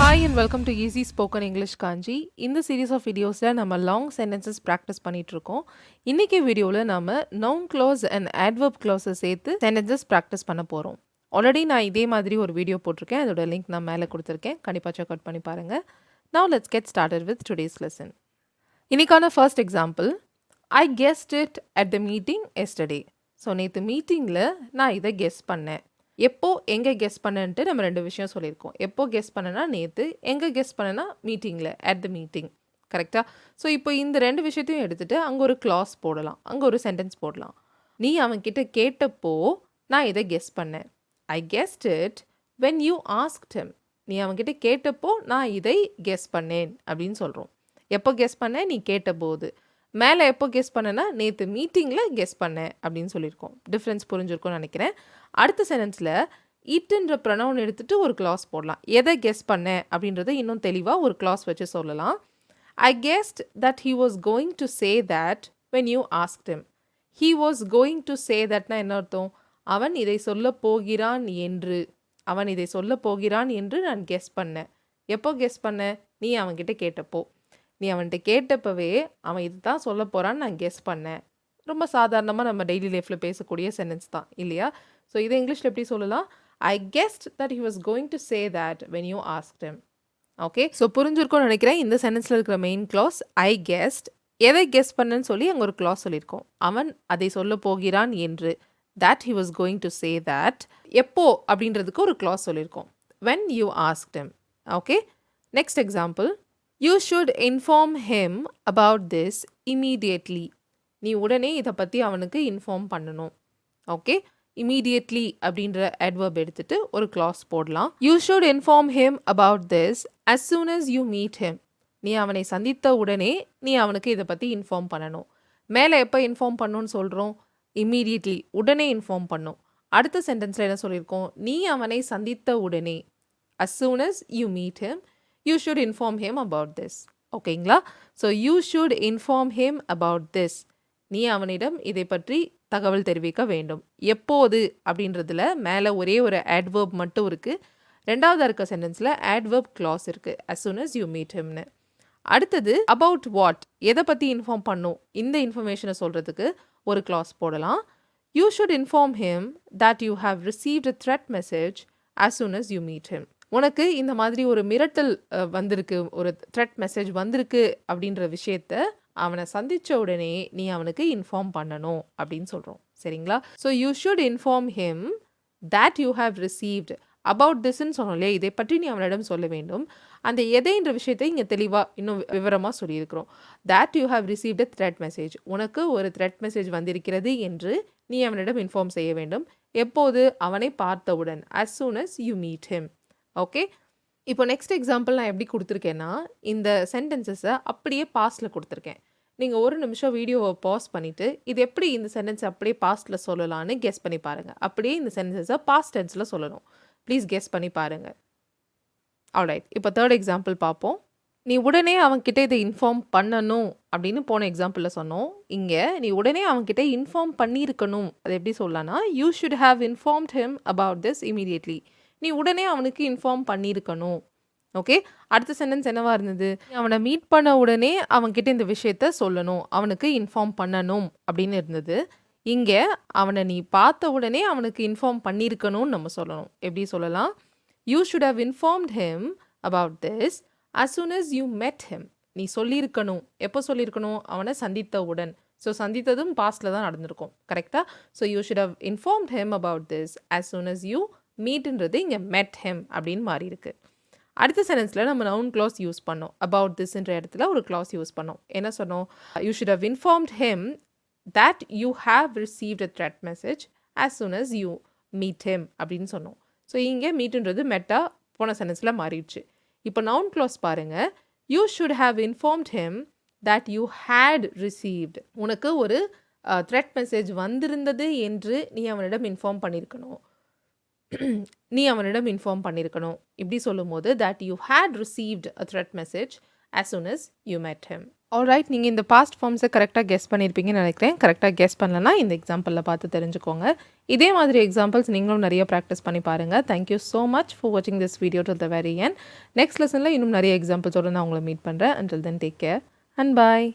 Hi and welcome to Easy Spoken English Kanchi. இந்த series of வீடியோஸில் நம்ம long sentences practice பண்ணிட்டு இருக்கோம். இன்னைக்கு வீடியோவில் நம்ம noun class and adverb clauses சேர்த்து சென்டென்சஸ் ப்ராக்டிஸ் பண்ண போகிறோம். ஆல்ரெடி நான் இதே மாதிரி ஒரு வீடியோ போட்டிருக்கேன். அதோட லிங்க் நான் மேலே கொடுத்துருக்கேன். கண்டிப்பாக செக் அவுட் பண்ணி பாருங்கள். Now let's get started with today's lesson. இன்னைக்கான first example, I guessed it at the meeting yesterday. So நேற்று மீட்டிங்கில் நான் இதை கெஸ் பண்ணேன். எப்போ எங்கே கெஸ் பண்ணன்ட்டு நம்ம ரெண்டு விஷயம் சொல்லியிருக்கோம். எப்போ கெஸ் பண்ணனா நேற்று, எங்கே கெஸ் பண்ணனா மீட்டிங்கில், அட் த மீட்டிங். கரெக்டாக? ஸோ இப்போ இந்த ரெண்டு விஷயத்தையும் எடுத்துகிட்டு அங்கே ஒரு கிளாஸ் போடலாம், அங்கே ஒரு சென்டென்ஸ் போடலாம். நீ அவன்கிட்ட கேட்டப்போ நான் இதை கெஸ் பண்ணேன். I guessed it when you asked him. நீ அவன்கிட்ட கேட்டப்போ நான் இதை கெஸ் பண்ணேன் அப்படின்னு சொல்கிறோம். எப்போ கெஸ் பண்ணேன்? நீ கேட்டபோது. மேலே எப்போ கெஸ் பண்ணேன்னா நேற்று மீட்டிங்கில் கெஸ் பண்ணேன் அப்படின்னு சொல்லியிருக்கோம். டிஃப்ரென்ஸ் புரிஞ்சிருக்கும்னு நினைக்கிறேன். அடுத்த சென்டென்ஸில் இட்ன்ற ப்ரொனவுன் எடுத்துகிட்டு ஒரு கிளாஸ் போடலாம். எதை கெஸ் பண்ணேன் அப்படின்றத இன்னும் தெளிவாக ஒரு கிளாஸ் வச்சு சொல்லலாம். I guessed that he was going to say that when you asked him. He was going to say தட்னா என்ன அர்த்தம்? அவன் இதை சொல்ல போகிறான் என்று, அவன் இதை சொல்ல போகிறான் என்று நான் கெஸ் பண்ணேன். எப்போ கெஸ் பண்ணேன்? நீ அவன்கிட்ட கேட்டப்போ. நீ அவன்கிட்ட கேட்டப்பவே அவன் இது தான் சொல்ல போகிறான்னு நான் கெஸ் பண்ணேன். ரொம்ப சாதாரணமாக நம்ம டெய்லி லைஃப்பில் பேசக்கூடிய சென்டென்ஸ் தான் இல்லையா? ஸோ இதை இங்கிலீஷில் எப்படி சொல்லலாம்? I guessed that he was going to say that when you asked him. Okay, so புரிஞ்சிருக்கும்னு நினைக்கிறேன். இந்த சென்டென்ஸில் இருக்கிற மெயின் கிளாஸ் ஐ கெஸ்ட். எதை கெஸ் பண்ணன்னு சொல்லி அங்கே ஒரு கிளாஸ் சொல்லியிருக்கோம். அவன் அதை சொல்ல போகிறான் என்று, that he was going to say that. எப்போ அப்படின்றதுக்கு ஒரு கிளாஸ் சொல்லியிருக்கோம். When you asked him. Okay, next example, you should inform him about this immediately. நீ உடனே இதை பற்றி அவனுக்கு இன்ஃபார்ம் பண்ணணும். ஓகே, இமீடியட்லி அப்படின்ற adverb எடுத்துகிட்டு ஒரு கிளாஸ் போடலாம். You should inform him about this as soon as you meet him. நீ அவனை சந்தித்த உடனே நீ அவனுக்கு இதை பற்றி இன்ஃபார்ம் பண்ணணும். மேலே எப்போ இன்ஃபார்ம் பண்ணணும்னு சொல்கிறோம்? இமீடியட்லி, உடனே இன்ஃபார்ம் பண்ணும். அடுத்த சென்டென்ஸில் என்ன சொல்லியிருக்கோம்? நீ அவனை சந்தித்த உடனே, as soon as you meet him, you should inform him about this. ஓகேங்களா? So you should inform him about this. நீ அவனிடம் இதை பற்றி தகவல் தெரிவிக்க வேண்டும். எப்போது அப்படின்றதுல மேலே ஒரே ஒரு adverb மட்டும் இருக்குது. ரெண்டாவது இருக்க சென்டென்ஸில் adverb clause இருக்குது, as soon as you meet himனு. அடுத்தது about what, எதை பற்றி இன்ஃபார்ம் பண்ணும், இந்த இன்ஃபர்மேஷனை சொல்கிறதுக்கு ஒரு கிளாஸ் போடலாம். You should inform him that you have received a threat message as soon as you meet him. உனக்கு இந்த மாதிரி ஒரு மிரட்டல் வந்திருக்கு, ஒரு த்ரெட் மெசேஜ் வந்திருக்கு அப்படின்ற விஷயத்த அவனை சந்தித்த உடனே நீ அவனுக்கு இன்ஃபார்ம் பண்ணணும் அப்படின்னு சொல்கிறோம். சரிங்களா? So you should inform him that you have received about திஸ்ன்னு சொன்னோம் இல்லையா? இதை பற்றி நீ அவனிடம் சொல்ல வேண்டும். அந்த எதைன்ற விஷயத்தை இங்கே தெளிவாக இன்னும் விவரமாக சொல்லியிருக்கிறோம். That you have received a threat message. உனக்கு ஒரு த்ரெட் மெசேஜ் வந்திருக்கிறது என்று நீ அவனிடம் இன்ஃபார்ம் செய்ய வேண்டும். எப்போது? அவனை பார்த்தவுடன், as soon as you meet him. Okay, இப்போ நெக்ஸ்ட் எக்ஸாம்பிள் நான் எப்படி கொடுத்துருக்கேன்னா, இந்த சென்டென்சஸை அப்படியே பாஸ்டில் கொடுத்துருக்கேன். நீங்கள் ஒரு நிமிஷம் வீடியோவை பாஸ் பண்ணிவிட்டு இது எப்படி இந்த சென்டென்ஸை அப்படியே பாஸ்ட்டில் சொல்லலான்னு கெஸ் பண்ணி பாருங்கள். அப்படியே இந்த சென்டென்ஸை பாஸ்ட் டென்ஸில் சொல்லணும். ப்ளீஸ் கெஸ் பண்ணி பாருங்கள். ஆல்ரைட், இப்போ தேர்ட் எக்ஸாம்பிள் பார்ப்போம். நீ உடனே அவன்கிட்ட இதை இன்ஃபார்ம் பண்ணணும் அப்படின்னு போன எக்ஸாம்பிளில் சொன்னோம். இங்கே நீ உடனே அவன்கிட்ட இன்ஃபார்ம் பண்ணியிருக்கணும். அது எப்படி சொல்லலாம்னா, you should have informed him about this immediately. நீ உடனே அவனுக்கு இன்ஃபார்ம் பண்ணியிருக்கணும். ஓகே, அடுத்த சென்டென்ஸ் என்னவா இருந்தது? அவனை மீட் பண்ண உடனே அவன்கிட்ட இந்த விஷயத்த சொல்லணும், அவனுக்கு இன்ஃபார்ம் பண்ணணும் அப்படின்னு இருந்தது. இங்கே அவனை நீ பார்த்த உடனே அவனுக்கு இன்ஃபார்ம் பண்ணியிருக்கணும்னு நம்ம சொல்லணும். எப்படி சொல்லலாம்? You should have informed him about this as soon as you met him. நீ சொல்லியிருக்கணும். எப்போ சொல்லியிருக்கணும்? அவனை சந்தித்தவுடன். ஸோ சந்தித்ததும் பாஸ்டில் தான் நடந்திருக்கும். கரெக்டாக? So you should have informed him about this as soon as you மீட்ன்றது இங்கே met him அப்படின்னு மாறி இருக்கு. அடுத்த சென்டென்ஸில் நம்ம நவுன் கிளாஸ் யூஸ் பண்ணோம். அபவுட் திஸ்ன்ற இடத்துல ஒரு கிளாஸ் யூஸ் பண்ணோம். என்ன சொன்னோம்? You should have informed him that you have received a threat message as soon as you meet him அப்படின்னு சொன்னோம். ஸோ இங்கே மீட்ன்றது மெட்டா போன சென்டென்ஸில் மாறிடுச்சு. இப்போ நவுன் கிளாஸ் பாருங்கள். You should have informed him that you had received. உனக்கு ஒரு த்ரெட் மெசேஜ் வந்திருந்தது என்று நீ அவனிடம் இன்ஃபார்ம் பண்ணியிருக்கணும். நீ அவனிடம் இன்ஃபார்ம் பண்ணியிருக்கணும். இப்படி சொல்லும் போது that you had received a threat message as soon as you met him. Alright. நீங்க இந்த பாஸ்ட் ஃபார்ம்ஸ கரெக்ட்டா கெஸ் பண்ணியிருப்பீங்கன்னு நெனைக்கிறேன். கரெக்ட்டா கெஸ் பண்ணலனா இந்த எக்ஸாம்பிள்ல பார்த்து தெரிஞ்சுக்கோங்க. இதே மாதிரி எக்ஸாம்பிள்ஸ் நீங்களும் நெறைய பிராக்டிஸ் பண்ணி பாருங்க. Thank you so much for வாட்சிங் this video till the very end. Next லெசன்ல இன்னும் நெறைய எக்ஸாம்பிள்ஸோட நான் உங்கள மீட் பண்றேன். Until then take care and bye.